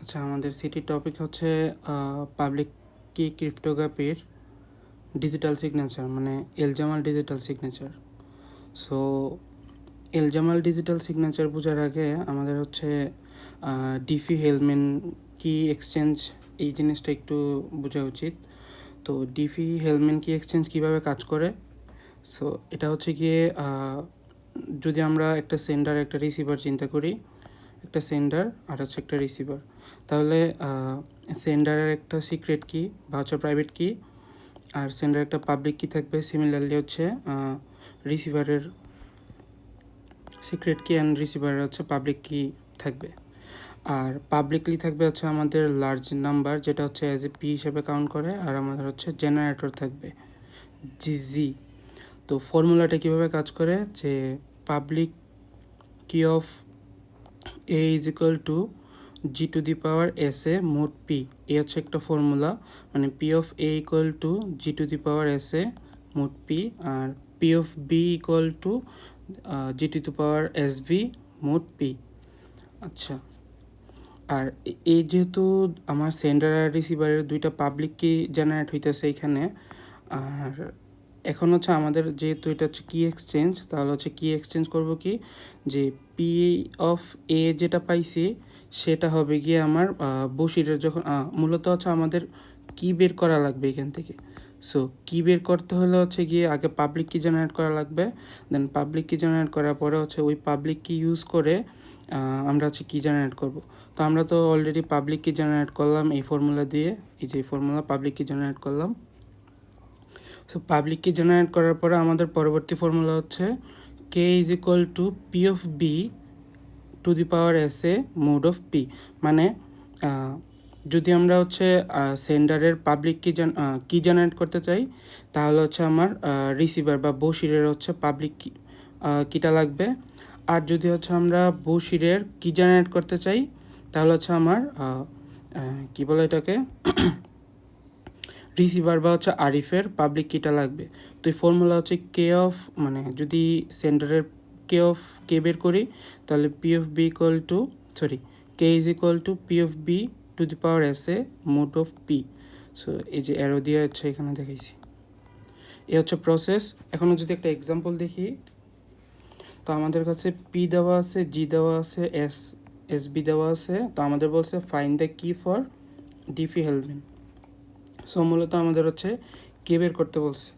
আচ্ছা, আমাদের সিটির টপিক হচ্ছে পাবলিক কি ক্রিপ্টোগ্রাফির ডিজিটাল সিগনেচার, মানে ElGamal digital signature. So ElGamal digital signature বোঝার আগে আমাদের হচ্ছে ডিফি হেলমেন কি এক্সচেঞ্জ, এই জিনিসটা একটু বোঝা উচিত। তো ডিফি হেলমেন কি এক্সচেঞ্জ কীভাবে কাজ করে? সো এটা হচ্ছে গিয়ে যদি আমরা একটা সেন্ডার একটা রিসিভার চিন্তা করি, একটা সেন্ডার আর হচ্ছে একটা রিসিভার, তাহলে সেন্ডারের একটা সিক্রেট কি বা হচ্ছে প্রাইভেট কি, আর সেন্ডার একটা পাবলিক কি থাকবে। সিমিলারলি হচ্ছে রিসিভারের সিক্রেট কি অ্যান্ড রিসিভারের হচ্ছে পাবলিক কি থাকবে। আর পাবলিকলি থাকবে হচ্ছে আমাদের লার্জ নাম্বার, যেটা হচ্ছে অ্যাজ এ পি হিসেবে কাউন্ট করে, আর আমাদের হচ্ছে জেনারেটর থাকবে জি। তো ফর্মুলাটা কীভাবে কাজ করে, যে public key of A is equal to G to the power S A mod P, এ হচ্ছে একটা ফর্মুলা, মানে P of A equal to G to the power S A mod P, আর P of B equal to G to the power S V mod P. আচ্ছা, আর এই যেহেতু আমার সেন্ডার আর রিসিভারের দুইটা পাবলিক কি জেনারেট হইতেছে এখানে, আর এখন হচ্ছে আমাদের যেহেতু এটা হচ্ছে কি এক্সচেঞ্জ, তাহলে হচ্ছে কি এক্সচেঞ্জ করব কি, যে পি অফ এ যেটা পাইছি সেটা হবে গিয়ে আমার বসিরের, যখন মূলত হচ্ছে আমাদের কি বের করা লাগবে এখান থেকে। সো কি বের করতে হলে হচ্ছে গিয়ে আগে পাবলিক কি জেনারেট করা লাগবে, দেন পাবলিক কি জেনারেট করার পরে হচ্ছে ওই পাবলিক কি ইউজ করে আমরা হচ্ছে কি জেনারেট করব। তো আমরা তো অলরেডি পাবলিক কি জেনারেট করলাম এই ফর্মুলা দিয়ে, এই যে ফর্মুলা পাবলিক কি জেনারেট করলাম। সো পাবলিক কি জেনারেট করার পরে আমাদের পরবর্তী ফর্মুলা হচ্ছে K is equal to P of B to the power S A mod of P. মানে যদি আমরা হচ্ছে সেন্ডারের পাবলিক কি জেনারেট করতে চাই, তাহলে হচ্ছে আমার রিসিভার বা বসিরের হচ্ছে পাবলিক কিটা লাগবে। আর যদি হচ্ছে আমরা বসিরের কি জেনারেট করতে চাই, তাহলে হচ্ছে আমার কি বলে এটাকে রিসিভার বা হচ্ছে আরিফের পাবলিক কিটা লাগবে। তো এই ফর্মুলা হচ্ছে কে অফ, মানে যদি সেন্ডারের কে অফ কে বের করি, তাহলে P of B equal to K is equal to P of B to the power S A mod of P. So এই যে অ্যারো দিয়ে হচ্ছে এখানে দেখাইছি, এ হচ্ছে প্রসেস। এখনও যদি একটা এক্সাম্পল দেখি, তো আমাদের কাছে পি দেওয়া আছে, জি দেওয়া আছে, এস বি দেওয়া আছে। তো আমাদের বলছে ফাইন্ড দ্য কি ফর ডিফি হেলমেন। সো মূলত আমাদের হচ্ছে কে বের করতে বলছে।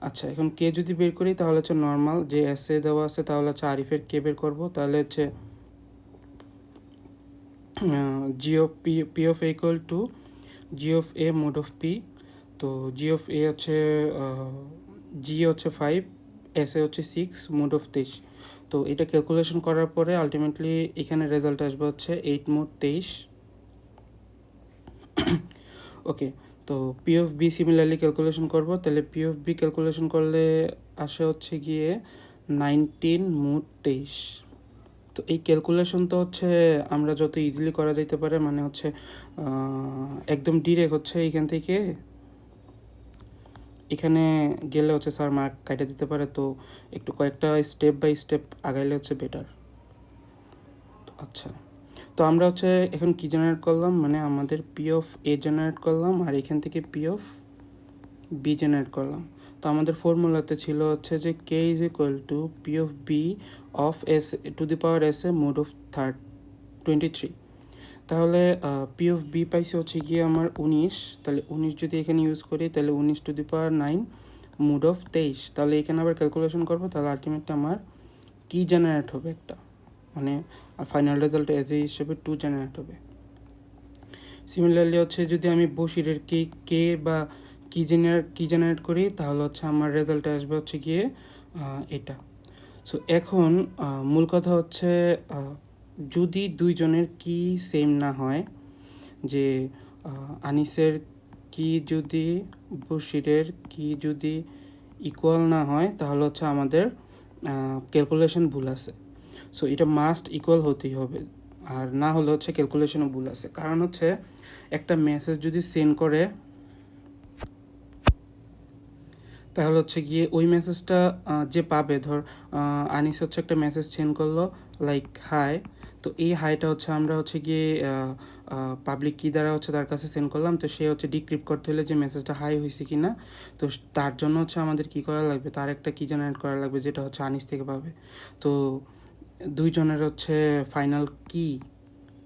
আচ্ছা, এখন কে যদি বের করি তাহলে হচ্ছে নর্মাল যে এস এ দেওয়া আছে, তাহলে হচ্ছে আরিফের কে বের করবো, তাহলে হচ্ছে G of P of A equal to G of A mod of P. তো জি অফ এ হচ্ছে জি হচ্ছে 5, এস এ হচ্ছে 6, মোড অফ 23। তো এটা ক্যালকুলেশন করার পরে আলটিমেটলি এখানে রেজাল্ট আসবে হচ্ছে 8 মোড 23। ওকে, তো P of B similarly calculation করব, তাহলে পি অফ বি ক্যালকুলেশন করলে আসে হচ্ছে গিয়ে 19 মোড 23। তো এই ক্যালকুলেশন তো হচ্ছে আমরা যত ইজিলি করা যেতে পারে, মানে হচ্ছে একদম ডিরেক্ট হচ্ছে এইখান থেকে এখানে গেলে হচ্ছে স্যার মার্ক কাটে দিতে পারে। তো একটু কয়েকটা স্টেপ বাই স্টেপ আগাইলে হচ্ছে বেটার। আচ্ছা, তো আমরা হচ্ছে এখন কি জেনারেট করলাম, মানে আমাদের পি অফ এ জেনারেট করলাম, আর এখান থেকে পি অফ বি জেনারেট করলাম। তো আমাদের ফর্মুলাতে ছিল হচ্ছে যে K is equal to P of B of S to the power S A mod of 23। তাহলে পি অফ বি পাইছে হচ্ছে গিয়ে আমার 19। তাহলে 19 যদি এখানে ইউজ করি, তাহলে 19 two the power 9 mode of 23। তাহলে এখানে আবার ক্যালকুলেশন করবো, তাহলে আলটিমেটলি আমার কি জেনারেট হবে একটা, মানে ফাইনাল রেজাল্ট এজ এ হিসেবে 2 জেনারেট হবে। সিমিলারলি হচ্ছে যদি আমি বসিরের কে বা কি জেনারেট করি, তাহলে হচ্ছে আমার রেজাল্টে আসবে হচ্ছে গিয়ে এটা। সো এখন মূল কথা হচ্ছে যদি দুইজনের কি সেম না হয়, যে আনিসের কি যদি বসিরের কি যদি ইকুয়াল না হয়, তাহলে হচ্ছে আমাদের ক্যালকুলেশন ভুল আছে। সো এটা মাস্ট ইকুয়াল হতেই হবে, আর না হলে হচ্ছে ক্যালকুলেশনও ভুল আছে। কারণ হচ্ছে একটা মেসেজ যদি সেন্ড করে, তাহলে হচ্ছে গিয়ে ওই মেসেজটা যে পাবে, ধর আনিস হচ্ছে একটা মেসেজ সেন্ড করলো লাইক হাই, তো এই হাইটা হচ্ছে আমরা হচ্ছে গিয়ে পাবলিক কি দ্বারা হচ্ছে তার কাছে সেন্ড করলাম, তো সে হচ্ছে ডিক্রিপ্ট করতে হলে যে মেসেজটা হাই হয়েছে কি না, তো তার জন্য হচ্ছে আমাদের কি করা লাগবে, তার একটা কি জেনারেট করা লাগবে যেটা হচ্ছে আনিস থেকে পাবে। তো দুইজনের হচ্ছে ফাইনাল কি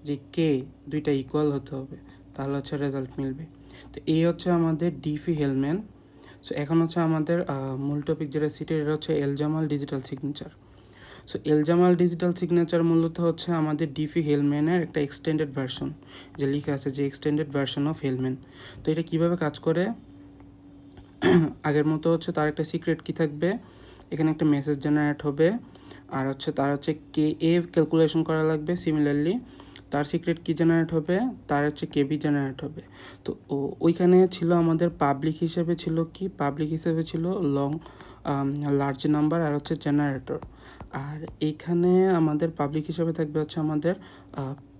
যে কে দুইটা ইকুয়াল হতে হবে, তাহলে হচ্ছে রেজাল্ট মিলবে। তো এই হচ্ছে আমাদের ডিফি হেলম্যান। সো এখন হচ্ছে আমাদের মূল টপিক যেটা সিটের, এটা হচ্ছে ElGamal digital signature. So ElGamal digital signature মূলত হচ্ছে আমাদের ডিফি হেলম্যানের একটা এক্সটেন্ডেড ভার্সন, যে লেখা আছে যে এক্সটেন্ডেড ভার্সন অফ হেলম্যান। তো এটা কীভাবে কাজ করে, আগের মতো হচ্ছে তার একটা সিক্রেট কি থাকবে, এখানে একটা মেসেজ জেনারেট হবে, আর হচ্ছে তার হচ্ছে কে এ ক্যালকুলেশন করা লাগবে। সিমিলারলি তার সিক্রেট কি জেনারেট হবে, তার হচ্ছে কেবি জেনারেট হবে। তো ওইখানে ছিল আমাদের পাবলিক হিসেবে ছিল কি, পাবলিক হিসেবে ছিল লার্জ নাম্বার আর হচ্ছে জেনারেটর। আর এইখানে আমাদের পাবলিক হিসেবে থাকবে হচ্ছে আমাদের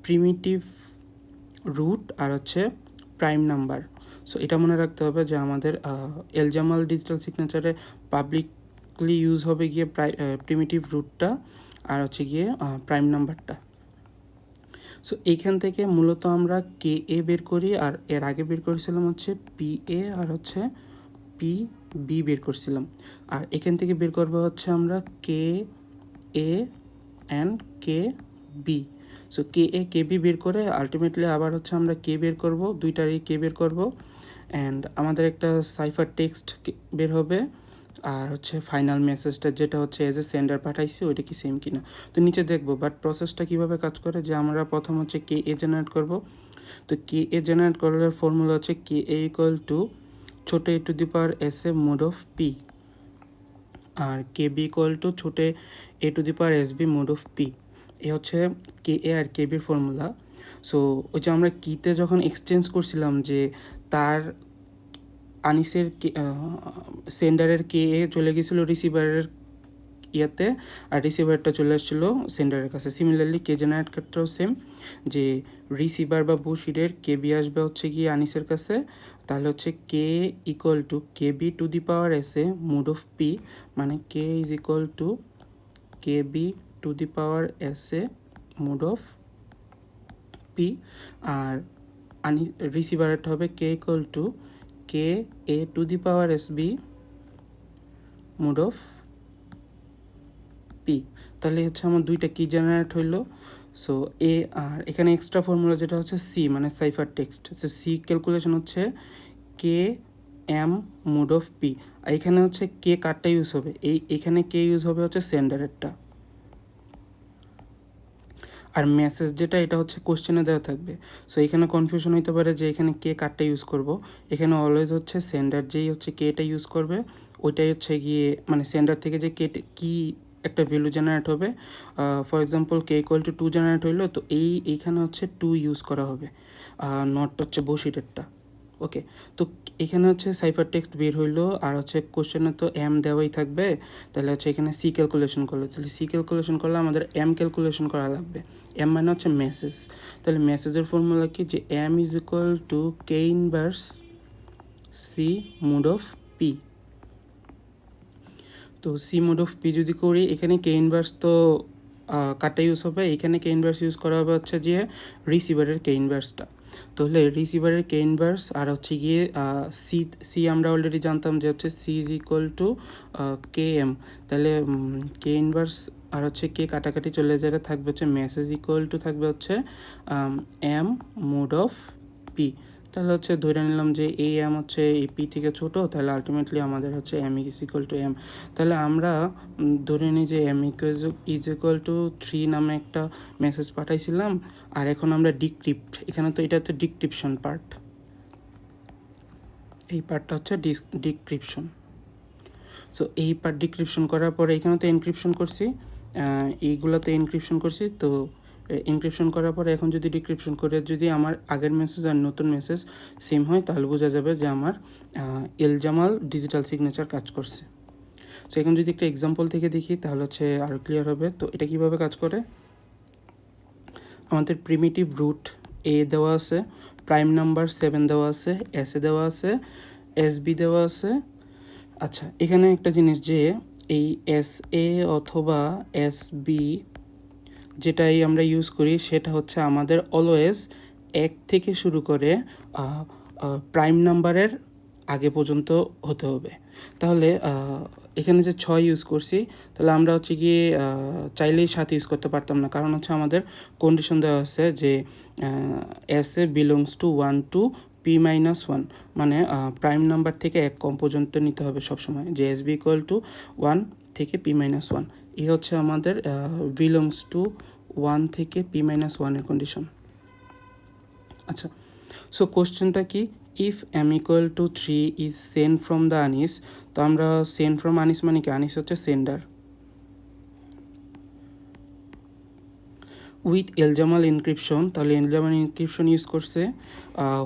প্রিমিটিভ রুট আর হচ্ছে প্রাইম নাম্বার। সো এটা মনে রাখতে হবে যে আমাদের এলজামাল ডিজিটাল সিগনেচারে পাবলিকলি ইউজ হবে গিয়ে প্রিমিটিভ রুটটা আর হচ্ছে গিয়ে প্রাইম নাম্বারটা। সো এইখান থেকে মূলত আমরা কে এ বের করি, আর এর আগে বের করেছিলাম হচ্ছে পি এ আর হচ্ছে পি বি বের করছিলাম। আর এখান থেকে বের করবো হচ্ছে আমরা K A and K B. So K A K B বের করে আলটিমেটলি আবার হচ্ছে আমরা কে বের করব, দুইটারই কে বের করব, অ্যান্ড আমাদের একটা সাইফার টেক্সট বের হবে, আর হচ্ছে ফাইনাল মেসেজটা যেটা হচ্ছে এজ এ সেন্ডার পাঠাইছি ওইটা কি সেম কিনা। তো নিচে দেখবো, বাট প্রসেসটা কীভাবে কাজ করে, যে আমরা প্রথম হচ্ছে কে এ জেনারেট করব। তো কে এ জেনারেট করার ফর্মুলা হচ্ছে কে এ ইকুয়াল টু ছোটো A to the power S A mod of P, আর কে বি ইকুয়াল টু ছোটো A to the power S B mod of P. এ হচ্ছে কে এ আর কে বির ফর্মুলা। সো ওই যে আমরা কিতে যখন এক্সচেঞ্জ করছিলাম যে তার আনিসের সেন্ডারের কে এ চলে গেছিলো রিসিভারের ইয়াতে, আর রিসিভারটা চলে আসছিলো সেন্ডারের কাছে। সিমিলারলি কে জেনারেট ক্ষেত্রেও সেম, যে রিসিভার বা বুশিডের কে বি আসবে হচ্ছে গিয়ে আনিসের কাছে, তাহলে হচ্ছে K equal to K B to the power S A mod of P, মানে K is equal to K B to the power S A mod of P, আর রিসিভারেরটা হবে K equal to K A to the power S B mod of P. তাহলে হচ্ছে আমার দুইটা কি generate হইলো। সো এ আর এখানে এক্সট্রা ফর্মুলা যেটা হচ্ছে সি, মানে cipher text. So C calculation হচ্ছে K M mod of P, আর এখানে হচ্ছে কে কারটা ইউজ হবে, এখানে কে ইউজ হবে হচ্ছে সেন্ডারেরটা। আর মেসেজ যেটা, এটা হচ্ছে কোশ্চেনে দেওয়া থাকবে। সো এখানে কনফিউশন হইতে পারে যে এখানে কে কারটা ইউজ করব। এখানে অলওয়েজ হচ্ছে সেন্ডার যেই হচ্ছে কেটা ইউজ করবে, ওইটাই হচ্ছে গিয়ে মানে সেন্ডার থেকে যে কে কি একটা ভ্যালু জেনারেট হবে। For example K equal two 2 generate হইলো, তো এইখানে হচ্ছে 2 ইউজ করা হবে, নট হচ্ছে বসিটেরটা। ওকে, তো এখানে হচ্ছে সাইফার টেক্সট বের হইলো, আর হচ্ছে কোশ্চেনে তো এম দেওয়াই থাকবে, তাহলে হচ্ছে এখানে সি ক্যালকুলেশন করলো, তাহলে সি ক্যালকুলেশন করলে আমাদের এম ক্যালকুলেশন করা লাগবে। এম মানে হচ্ছে মেসেজ, তাহলে মেসেজের ফর্মুলা কি, যে M is equal to K inverse C mod of P. তো সি মোড অফ পি যদি করি, এখানে কে ইনভার্স তো কারটা ইউজ হবে, এখানে কে ইনভার্স ইউজ করা হবে হচ্ছে যে রিসিভারের কে ইনভার্সটা। তাহলে রিসিভারের কে ইনভার্স আর হচ্ছে গিয়ে সি আমরা অলরেডি জানতাম যে হচ্ছে C is equal to K M, তাহলে কে ইনভার্স আর হচ্ছে কে কাটাকাটি চলে যেটা থাকবে হচ্ছে মেসেজ ইকুয়াল টু থাকবে হচ্ছে এম মোড অফ পি। তাহলে হচ্ছে ধরে নিলাম যে এই এম হচ্ছে এই পি থেকে ছোটো, তাহলে আলটিমেটলি আমাদের হচ্ছে M is equal to M. তাহলে আমরা ধরে নিই যে এম ইজ ইকুয়াল টু 3 নামে একটা মেসেজ পাঠাইছিলাম, আর এখন আমরা ডিক্রিপ্ট, এখানে তো এটা হচ্ছে ডিক্রিপশন পার্ট, এই পার্টটা হচ্ছে ডিক্রিপশন। সো এই পার্ট ডিক্রিপশন করার পরে এখানে তো এনক্রিপশন করছি, এইগুলোতে এনক্রিপশন করছি। তো এনক্রিপশন করার পরে এখন যদি ডিক্রিপশন করে যদি আমার আগের মেসেজ আর নতুন মেসেজ সেম হয়, তাহলে বোঝা যাবে যে আমার এলজামাল ডিজিটাল সিগনেচার কাজ করছে। সো এখন যদি একটা এক্সাম্পল থেকে দেখি তাহলে হচ্ছে আরও ক্লিয়ার হবে। তো এটা কিভাবে কাজ করে, আমাদের প্রিমিটিভ রুট এ দেওয়া আছে, প্রাইম নাম্বার 7 দেওয়া আছে, এস এ দেওয়া আছে, এস বি দেওয়া আছে, আচ্ছা, এখানে একটা জিনিস যে এই এস এ অথবা এস বি যেটাই আমরা ইউজ করি সেটা হচ্ছে আমাদের অলওয়েজ 1 থেকে শুরু করে প্রাইম নাম্বারের আগে পর্যন্ত হতে হবে। তাহলে এখানে যে 6 ইউজ করছি, তাহলে আমরা হচ্ছে গিয়ে চাইলেই 7 ইউজ করতে পারতাম না, কারণ হচ্ছে আমাদের কন্ডিশন দেওয়া আছে যে S A belongs to 1 to p-1, মানে প্রাইম নাম্বার থেকে 1 কম পর্যন্ত নিতে হবে সবসময়, যে এস বি ইকুয়াল টু 1 থেকে p-1। এই হচ্ছে আমাদের বিলংস টু 1 থেকে p-1 এর কন্ডিশন। আচ্ছা, সো কোশ্চেনটা কি, if M equal to 3 is send from the Anis. তো আমরা সেন্ড ফ্রম আনিস মানে কি, আনিস হচ্ছে সেন্ডার, উইথ এলজামাল ইনক্রিপশন। তাহলে এলজামাল ইনক্রিপশন ইউজ করছে।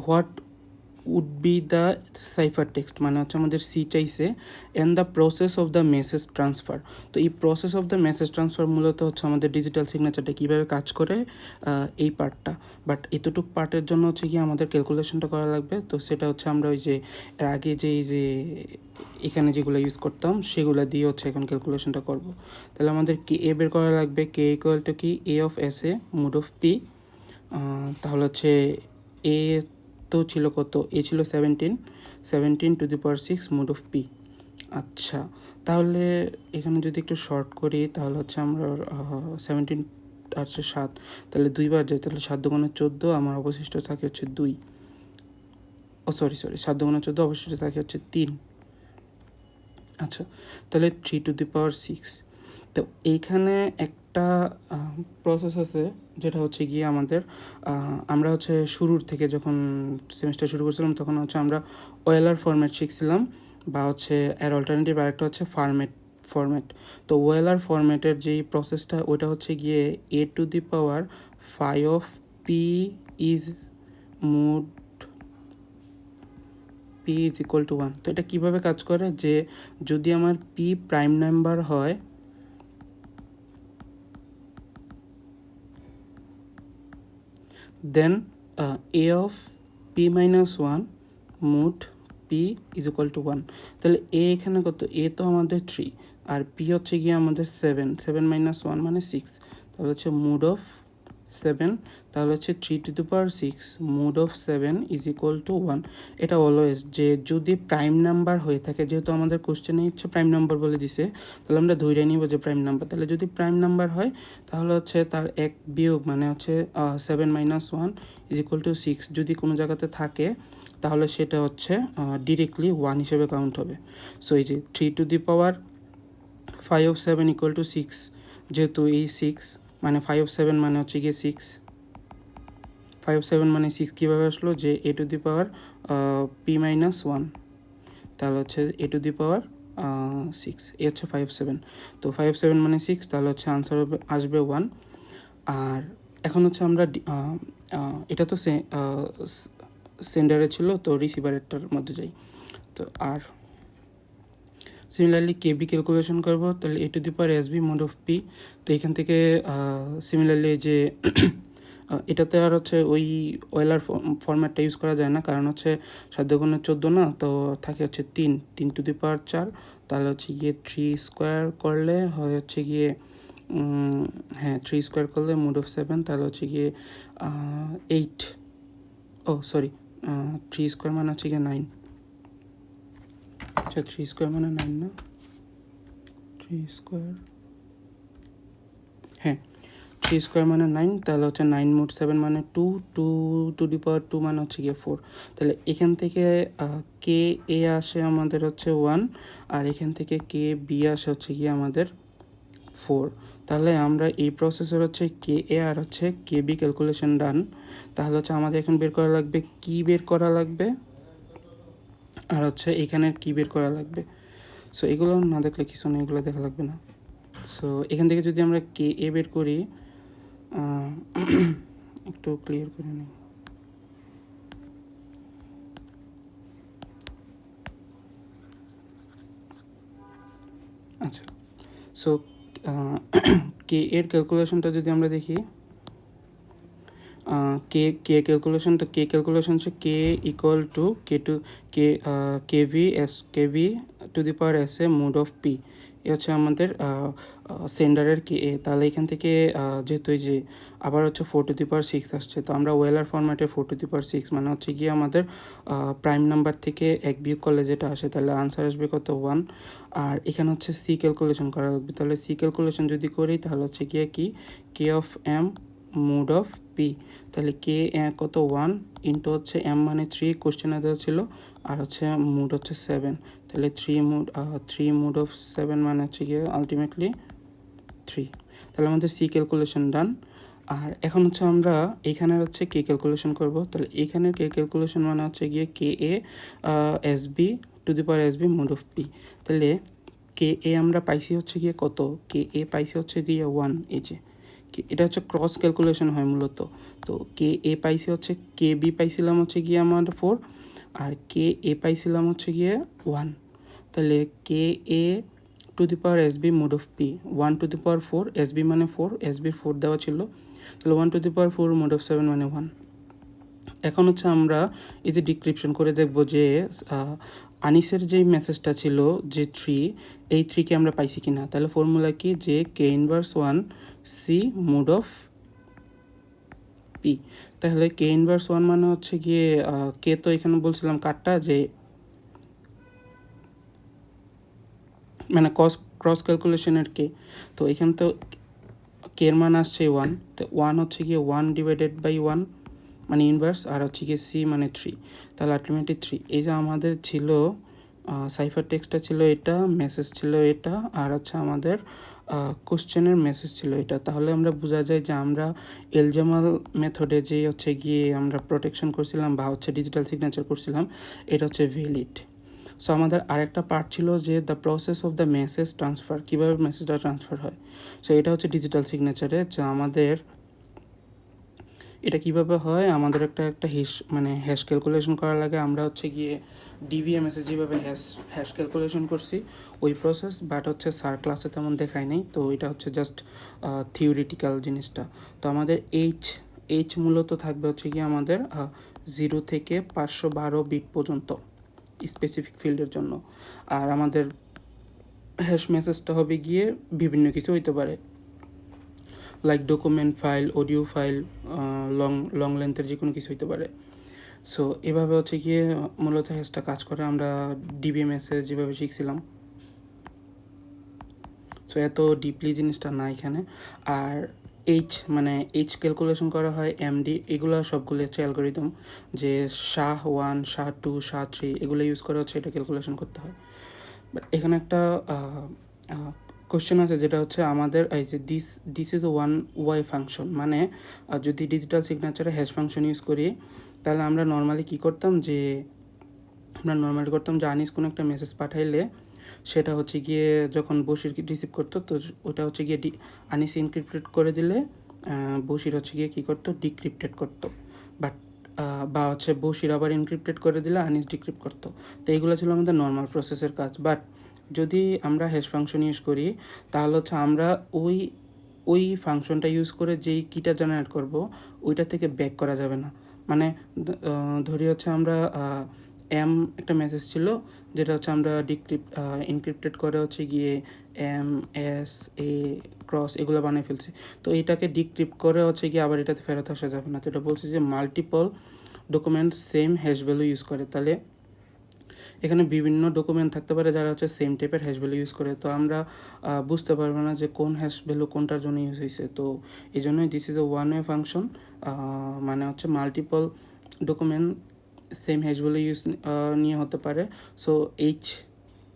What would be the cipher text, মানে হচ্ছে আমাদের সি চাইছে, and the process of the message transfer. তো এই process of the message transfer মূলত হচ্ছে আমাদের ডিজিটাল সিগনেচারটা কীভাবে কাজ করে, এই পার্টটা। বাট এতটুকু পার্টের জন্য হচ্ছে কি আমাদের ক্যালকুলেশনটা করা লাগবে। তো সেটা হচ্ছে আমরা ওই যে এর আগে যে এই যে এখানে যেগুলো ইউজ করতাম সেগুলো দিয়ে হচ্ছে এখন ক্যালকুলেশনটা করব। তাহলে আমাদের কে এ বের করা লাগবে, কে ইকুয়াল টু কি A of S A mod of P. তাহলে হচ্ছে এ তো ছিল কত, এ ছিল 17 to the power 6 mod of P. আচ্ছা, তাহলে এখানে যদি একটু শর্ট করি তাহলে হচ্ছে আমরা 17 হচ্ছে 7, তাহলে 2 বার যায়, তাহলে 7 দুগুণে 14, আমার অবশিষ্ট থাকে হচ্ছে 2। ও সরি 7 দুগুণে 14, অবশিষ্ট থাকে হচ্ছে 3। আচ্ছা, তাহলে 3 টু দি পাওয়ার 6। তো এইখানে একটা প্রসেস আছে যেটা হচ্ছে গিয়ে আমাদের আমরা হচ্ছে শুরুর থেকে যখন সেমিস্টার শুরু করছিলাম তখন হচ্ছে আমরা ওয়েলার ফরম্যাট শিখছিলাম, বা হচ্ছে এর অল্টারনেটিভ আরেকটা হচ্ছে ফরম্যাট। তো ওয়েলার ফরম্যাটের যেই প্রসেসটা ওইটা হচ্ছে গিয়ে A to the power 5 of P is mod P is equal to 1। তো এটা কীভাবে কাজ করে, যে যদি আমার পি প্রাইম নাম্বার হয়, then A of p-1 mod P is equal to 1। তাহলে এ এখানে কত, এ তো আমাদের 3 আর পি হচ্ছে গিয়ে আমাদের 7 মানে 6। তাহলে হচ্ছে মুড অফ 7, তাহলে হচ্ছে 3 to the power 6 mod of 7 is equal to 1। এটা অলওয়েজ যে যদি প্রাইম নাম্বার হয়ে থাকে, যেহেতু আমাদের কোশ্চেনে হচ্ছে প্রাইম নাম্বার বলে দিছে, তাহলে আমরা ধরে নিব যে প্রাইম নাম্বার। তাহলে যদি প্রাইম নাম্বার হয় তাহলে হচ্ছে তার এক বিয়োগ মানে হচ্ছে 7-1 ইজ ইকুয়াল টু 6 যদি কোনো জায়গাতে থাকে, তাহলে সেটা হচ্ছে ডিরেক্টলি 1 হিসেবে কাউন্ট হবে। সো এই যে 3 to the power 5 of 7 equal to 6, যেহেতু এই 6 মানে 5 অফ 7 মানে হচ্ছে গিয়ে 6, 5 অফ 7 মানে 6 কীভাবে আসলো, যে এ টু দি পাওয়ার p-1, তাহলে হচ্ছে এ টু দি পাওয়ার 6, এ হচ্ছে 5 অফ 7। তো 5 অফ 7 মানে 6, তাহলে হচ্ছে আনসার আসবে 1। আর এখন হচ্ছে আমরা এটা তো সেন্ডারে ছিল, তো রিসিভারেরটার মধ্যে যাই। তো আর সিমিলারলি কেবি ক্যালকুলেশন করব, তাহলে A to the power S B mod of P. তো এখান থেকে সিমিলারলি যে এটাতে আর হচ্ছে ওই ওয়েলার ফরম্যাটটা ইউজ করা যায় না, কারণ হচ্ছে 7 গুণে 14 না, তো থাকে হচ্ছে 3 টু দি পাওয়ার 4। তাহলে হচ্ছে গিয়ে 3 স্কোয়ার করলে হয় হচ্ছে গিয়ে হ্যাঁ 3 স্কোয়ার করলে মুড অফ 7, তাহলে হচ্ছে গিয়ে 8, ও সরি 3 স্কোয়ার মানে হচ্ছে গিয়ে 9। আচ্ছা 3 স্কোয়ার মানে 9 না, 3 স্কোয়ার, হ্যাঁ 3 স্কোয়ার মানে 9, তাহলে হচ্ছে 9 মুড 7 মানে 2 টু দি পাওয়ার 2 মানে হচ্ছে গিয়ে 4। তাহলে এখান থেকে কে এ আসে আমাদের হচ্ছে 1, আর এখান থেকে কে বি আসে হচ্ছে গিয়ে আমাদের 4। তাহলে আমরা এই প্রসেসের হচ্ছে কে এ আর হচ্ছে কে বি ক্যালকুলেশন ডান। তাহলে হচ্ছে আমাদের এখন বের করা লাগবে কি বের করা লাগবে, আর হচ্ছে এখানের কি বের করা লাগবে। সো এগুলো না দেখলে কিছু না, এগুলো দেখা লাগবে না। সো এখান থেকে যদি আমরা কে এ বের করি, একটু ক্লিয়ার করে নিই। আচ্ছা, সো কে এর ক্যালকুলেশনটা যদি আমরা দেখি, কে ক্যালকুলেশন, তো কে ক্যালকুলেশন হচ্ছে K equal to K K V to the power S A mod of P. এ হচ্ছে আমাদের সেন্ডারের কে এ। তাহলে এখান থেকে যেহেতু এই যে আবার হচ্ছে 4⁶ আসছে, তো আমরা ওয়েলার ফরম্যাটে 4⁶ মানে হচ্ছে গিয়ে আমাদের প্রাইম নাম্বার থেকে এক বিয়োগ করলে যেটা আসে, তাহলে আনসার আসবে কত 1। আর এখানে হচ্ছে সি ক্যালকুলেশন করা লাগবে, তাহলে সি ক্যালকুলেশন যদি করি তাহলে হচ্ছে গিয়ে কি K of M mod of P, তাহলে কে কত 1 ইন্টু হচ্ছে এম মানে 3 কোশ্চেনে দেওয়া ছিল, আর হচ্ছে মোড হচ্ছে 7, তাহলে 3 মোড অফ 7 মানে হচ্ছে গিয়ে আলটিমেটলি 3। তাহলে আমাদের সি ক্যালকুলেশন ডান। আর এখন হচ্ছে আমরা এইখানে হচ্ছে কে ক্যালকুলেশন করব, তাহলে এইখানের কে ক্যালকুলেশন মানে হচ্ছে গিয়ে K A S B to the power S B mod of P. তাহলে কে এ আমরা পাইছি হচ্ছে গিয়ে কত, কে এ পাইছি হচ্ছে গিয়ে 1, এই যে এটা হচ্ছে ক্রস ক্যালকুলেশন হয় মূলত। তো কে এ পাইছি হচ্ছে, কে বি পাইছিলাম হচ্ছে গিয়ে আমাদের 4, আর কে এ পাইছিলাম হচ্ছে গিয়ে 1। তাহলে K A to the power S B mod of P 1 to the power 4, S B মানে 4, এস বির 4 দেওয়া ছিল, তাহলে 1 to the power 4 mod of 7 মানে 1। এখন হচ্ছে আমরা এই যে ডিক্রিপশন করে দেখব যে আনিসের যেই মেসেজটা ছিল যে 3, এই 3কে আমরা পাইছি কি না। তাহলে ফর্মুলা কি, যে K inverse 1 C mod of P. তাহলে কে ইনভার্স 1 মানে হচ্ছে গিয়ে কে, তো এখানে বলছিলাম কাটটা যে মানে ক্রস ক্যালকুলেশনের কে, তো এখানে তো কে এর মান আসছে 1, তো 1 হচ্ছে গিয়ে 1 ডিভাইডেড বাই 1 মানে ইনভার্স, আর হচ্ছে গিয়ে সি মানে 3, তাহলে আলটিমেটলি 3। এই যে আমাদের ছিল সাইফার টেক্সটটা ছিল এটা, মেসেজ ছিল এটা, আর হচ্ছে আমাদের কোশ্চেনের মেসেজ ছিল এটা। তাহলে আমরা বোঝা যায় যে আমরা এলজেমাল মেথডে যে হচ্ছে গিয়ে আমরা প্রোটেকশন করছিলাম বা হচ্ছে ডিজিটাল সিগনেচার করছিলাম, এটা হচ্ছে ভ্যালিড। সো আমাদের আরেকটা পার্ট ছিল যে the process of the message transfer, কীভাবে মেসেজটা ট্রান্সফার হয়। সো এটা হচ্ছে ডিজিটাল সিগনেচারে, যা আমাদের এটা কিভাবে হয়, আমাদের একটা হ্যাশ ক্যালকুলেশন করা লাগে। আমরা হচ্ছে গিয়ে ডিভিএমএসে যেভাবে হ্যাশ ক্যালকুলেশন করছি ওই প্রসেস, বাট হচ্ছে স্যার ক্লাসে তেমন দেখায় নেই, তো এটা হচ্ছে জাস্ট থিওরিটিক্যাল জিনিসটা। তো আমাদের এইচ মূলত থাকবে হচ্ছে গিয়ে আমাদের 0 থেকে 512 বিট পর্যন্ত স্পেসিফিক ফিল্ডের জন্য। আর আমাদের হ্যাশ মেসেজটা হবে গিয়ে বিভিন্ন কিছু হইতে পারে, like document file, audio file, long লেন্থের যে কোনো কিছু হইতে পারে। সো এভাবে হচ্ছে গিয়ে মূলত হ্যাশটা কাজ করে, আমরা ডিবিএমএসে যেভাবে শিখছিলাম। সো এত ডিপলি জিনিসটা না এখানে। আর এইচ ক্যালকুলেশন করা হয় এমডি, এগুলো সবগুলো হচ্ছে অ্যালগোরিদম, যে SHA-1 SHA-2 SHA-3 এগুলো ইউজ করে হচ্ছে এটা ক্যালকুলেশন করতে হয়। বাট এখানে একটা কোশ্চেন আছে, যেটা হচ্ছে আমাদের এই যে this is one way function, মানে যদি ডিজিটাল সিগনেচারে হ্যাশ ফাংশন ইউজ করি, তাহলে আমরা নর্মালি করতাম যে আনিস কোনো একটা মেসেজ পাঠাইলে সেটা হচ্ছে গিয়ে যখন বশির রিসিভ করতো, তো ওটা হচ্ছে গিয়ে আনিস ইনক্রিপ্টেড করে দিলে বশির হচ্ছে গিয়ে কী করতো, ডিক্রিপ্টেড করতো। বাট বা হচ্ছে বশির আবার ইনক্রিপ্টেড করে দিলে আনিস ডিক্রিপ্ট করতো। তো এইগুলো ছিল আমাদের নর্মাল প্রসেসের কাজ। বাট যদি আমরা হ্যাশ ফাংশন ইউজ করি, তাহলে হচ্ছে আমরা ওই ফাংশনটা ইউজ করে যেই কিটা জেনারেট করব ওইটা থেকে ব্যাক করা যাবে না। মানে ধরি হচ্ছে আমরা এম একটা মেসেজ ছিল, যেটা হচ্ছে আমরা ইনক্রিপ্টেড করে হচ্ছে গিয়ে এম এস এ ক্রস এগুলো বানিয়ে ফেলছি, তো এইটাকে ডিক্রিপ্ট করে হচ্ছে গিয়ে আবার এটাতে ফেরত আসা যাবে না। তো এটা বলছি যে multiple document same hash value use করে, তাহলে এখানে বিভিন্ন ডকুমেন্ট থাকতে পারে যারা হচ্ছে সেম টাইপের হ্যাশ ভ্যালু ইউজ করে, তো আমরা বুঝতে পারবো না যে কোন হ্যাশ ভ্যালু কোনটার জন্য ইউজ হয়েছে। তো এই জন্যই this is a one way function, মানে হচ্ছে multiple document same hash value use নিয়ে হতে পারে। সো এইচ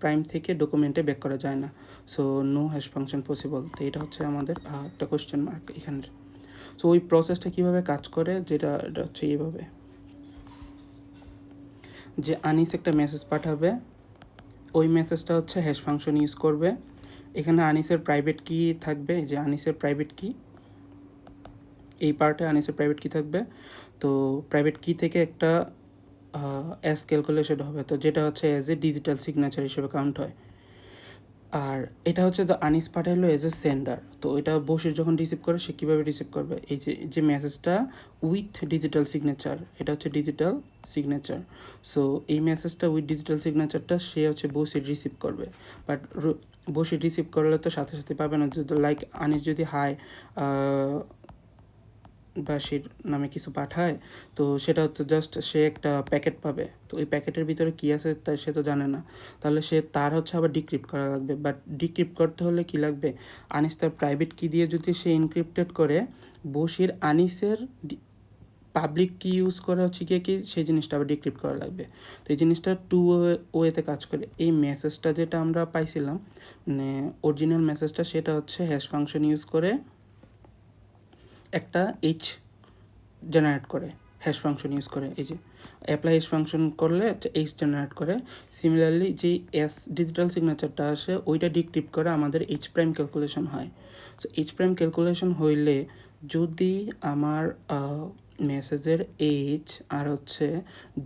প্রাইম থেকে ডকুমেন্টে ব্যাক করা যায় না, so no hash function possible. তো এটা হচ্ছে আমাদের একটা কোশ্চেন মার্ক এখানের। সো ওই প্রসেসটা কীভাবে কাজ করে, এটা হচ্ছে এইভাবে, যে আনিস একটা মেসেজ পাঠাবে, ওই মেসেজটা হচ্ছে হ্যাশ ফাংশন ইউজ করবে। এখানে আনিসের প্রাইভেট কি থাকবে, যে আনিসের প্রাইভেট কি, এই পার্টে আনিসের প্রাইভেট কি থাকবে। তো প্রাইভেট কি থেকে একটা ক্যালকুলেশন হবে, তো যেটা হচ্ছে অ্যাজ এ ডিজিটাল সিগনেচার হিসেবে কাউন্ট হয়। আর এটা হচ্ছে দ্য আনিস পাঠাইলো এজ এ সেন্ডার। তো এটা বসির যখন রিসিভ করে সে কীভাবে রিসিভ করবে, এই যে মেসেজটা উইথ ডিজিটাল সিগনেচার, এটা হচ্ছে ডিজিটাল সিগনেচার। সো এই মেসেজটা উইথ ডিজিটাল সিগনেচারটা সে হচ্ছে বসির রিসিভ করবে। বাট বসির রিসিভ করলে তো সাথে সাথে পাবে না। লাইক আনিস যদি হাই বাসির নামে কিছু পাঠায়, তো সেটা হচ্ছে জাস্ট সে একটা প্যাকেট পাবে। তো ওই প্যাকেটের ভিতরে কী আছে তা সে তো জানে না, তাহলে সে তার হচ্ছে আবার ডিক্রিপ্ট করা লাগবে। বাট ডিক্রিপ্ট করতে হলে কী লাগবে, আনিস তার প্রাইভেট কি দিয়ে যদি সে ইনক্রিপ্টেড করে, বসির আনিসের পাবলিক কি ইউজ করা হচ্ছে কি সেই জিনিসটা আবার ডিক্রিপ্ট করা লাগবে। তো এই জিনিসটা টু ওয়েতে কাজ করে। এই মেসেজটা যেটা আমরা পাইছিলাম, মানে অরিজিনাল মেসেজটা, সেটা হচ্ছে হ্যাশ ফাংশন ইউজ করে একটা এইচ জেনারেট করে, হ্যাশ ফাংশন ইউজ করে। এই যে অ্যাপ্লাই হ্যাশ ফাংশন করলে এইচ জেনারেট করে। সিমিলারলি যেই এস ডিজিটাল সিগনেচারটা আসে ওইটা ডিক্রিপ্ট করে আমাদের এইচ প্রাইম ক্যালকুলেশন হয়। সো এইচ প্রাইম ক্যালকুলেশন হইলে যদি আমার মেসেজের এইচ আর হচ্ছে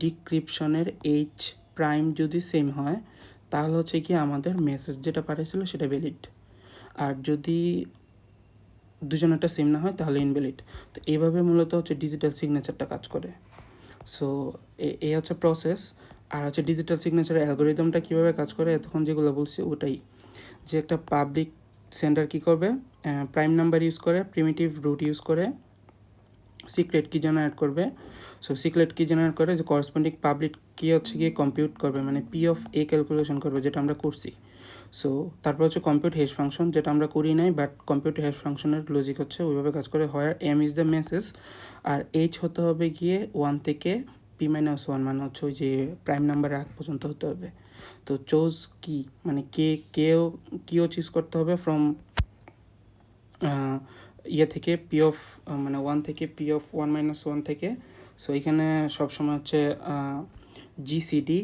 ডিক্রিপশনের এইচ প্রাইম যদি সেম হয়, তাহলে হচ্ছে কি আমাদের মেসেজ যেটা পাঠিয়েছিল সেটা ভ্যালিড। আর যদি দুজনেরটা সেম না হয় তাহলে ইনভ্যালিড। তো এইভাবে মূলত হচ্ছে ডিজিটাল সিগনেচারটা কাজ করে। সো এই হচ্ছে প্রসেস। আর হচ্ছে ডিজিটাল সিগনেচারের অ্যালগোরিদমটা কীভাবে কাজ করে এতক্ষণ যেগুলো বলছি ওটাই, যে একটা পাবলিক সেন্ডার কী করবে, প্রাইম নাম্বার ইউজ করে, প্রিমিটিভ রুট ইউজ করে সিক্রেট কি জেনারেট করবে। সো সিক্রেট কি জেনারেট করে যে করসপন্ডিং পাবলিক কি হচ্ছে গিয়ে কম্পিউট করবে, মানে পি অফ এ ক্যালকুলেশন করবে, যেটা আমরা করছি। সো তারপর হচ্ছে কম্পিউট হ্যাশ ফাংশন, যেটা আমরা করি নাই, বাট কম্পিউট হ্যাশ ফাংশনের লজিক হচ্ছে ওইভাবে কাজ করে। হয় এম ইজ দ্য মেসেজ, আর এইচ হতে হবে গিয়ে 1 থেকে p-1, মানে হচ্ছে ওই যে প্রাইম নাম্বারের আগ পর্যন্ত হতে হবে। তো চোজ কি মানে কেও চুজ করতে হবে ফ্রম ইয়ে থেকে পি অফ, মানে 1 থেকে p-1 থেকে। সো এখানে সবসময় হচ্ছে জিসিডি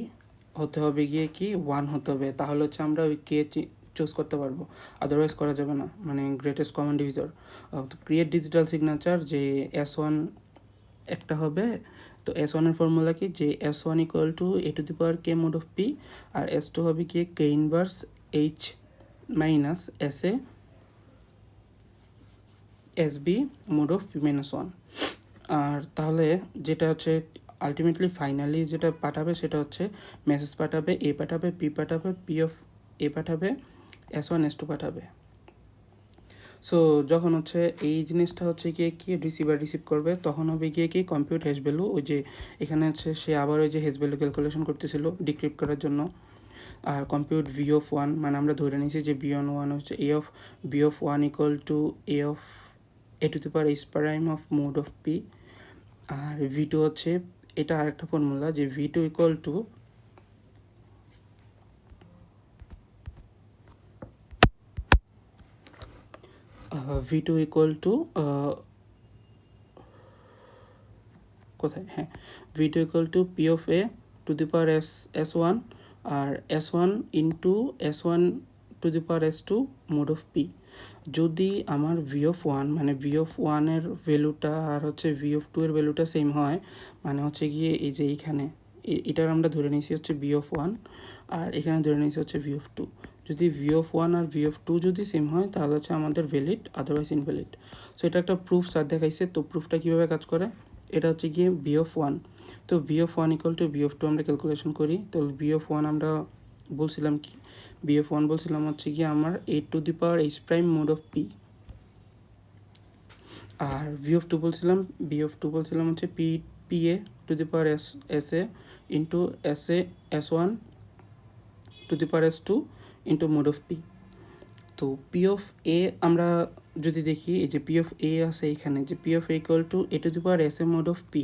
হতে হবে গিয়ে কি 1 হতে হবে, তাহলে হচ্ছে আমরা ওই কে চুজ করতে পারবো, আদারওয়াইজ করা যাবে না, মানে greatest common divisor. Create digital signature যে S1 একটা হবে। তো S1-এর ফর্মুলা কি, যে S1 equal to a⁴k mod of p, আর S2 হবে কি k inverse h minus SA SB mod of p-1। আর তাহলে যেটা হচ্ছে আলটিমেটলি ফাইনালি যেটা পাঠাবে সেটা হচ্ছে মেসেজ পাঠাবে, এ পাঠাবে, পি পাঠাবে, পি অফ এ পাঠাবে, S1 S2 পাঠাবে। সো যখন হচ্ছে এই জিনিসটা হচ্ছে গিয়ে কি রিসিভার রিসিভ করবে, তখন হবে গিয়ে কি কম্পিউট হ্যাশ ভ্যালু, ওই যে এখানে হচ্ছে সে আবার ওই যে হ্যাশ ভ্যালু ক্যালকুলেশন করতেছিল ডিক্রিপ্ট করার জন্য। আর কম্পিউট v(1), মানে আমরা ধরে নিয়েছি যে v(1) হচ্ছে v(1) equal to a⁴h' of mod of p। আর v2 হচ্ছে এটা আরেকটা ফর্মুলা, যে v2 ইকুয়াল টু কোথায়, হ্যাঁ, v2 equal to p of a to the power s1, আর s1 into s1 to the power s2 mod of p। যদি আমার v(1) মানে v(1)-এর ভ্যালুটা আর হচ্ছে v(2)-এর ভ্যালুটা সেম হয়, মানে হচ্ছে গিয়ে এই যে এইখানে এটার আমরা ধরে নিয়েছি হচ্ছে v(1), আর এখানে ধরে নিয়েছি হচ্ছে v(2). যদি v(1) আর v(2) যদি সেম হয় তাহলে হচ্ছে আমাদের ভ্যালিড, আদারওয়াইজ ইনভ্যালিড। সো এটা একটা প্রুফ স্যার দেখাইছে। তো প্রুফটা কীভাবে কাজ করে, এটা হচ্ছে গিয়ে v(1). তো v(1) ইকুয়াল টু v(2) আমরা ক্যালকুলেশন করি। তো v(1) আমরা বলছিলাম কি, v(1) বলছিলাম হচ্ছে গিয়ে আমার a⁴h' mode of p, R v(2) বলছিলাম হচ্ছে pa two the power sa into s1 to the power s2 into mode of p। তো পি অফ এ আমরা যদি দেখি, এই যে পি অফ এ আছে এখানে, যে P of A equal two a⁴sa mode of p,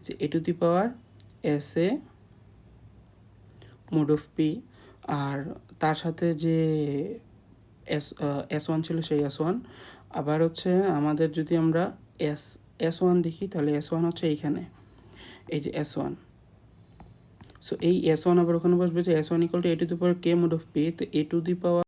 যে a⁴sa মোড অফ p, আর তার সাথে যে S1 ছিল সেই S1। আবার হচ্ছে আমাদের যদি আমরা S1 দেখি, তাহলে S1 হচ্ছে এইখানে, এই যে S1। সো এই S1 আবার ওখানে বসবে যে S1 equal to a⁴k mode of p। তো a⁴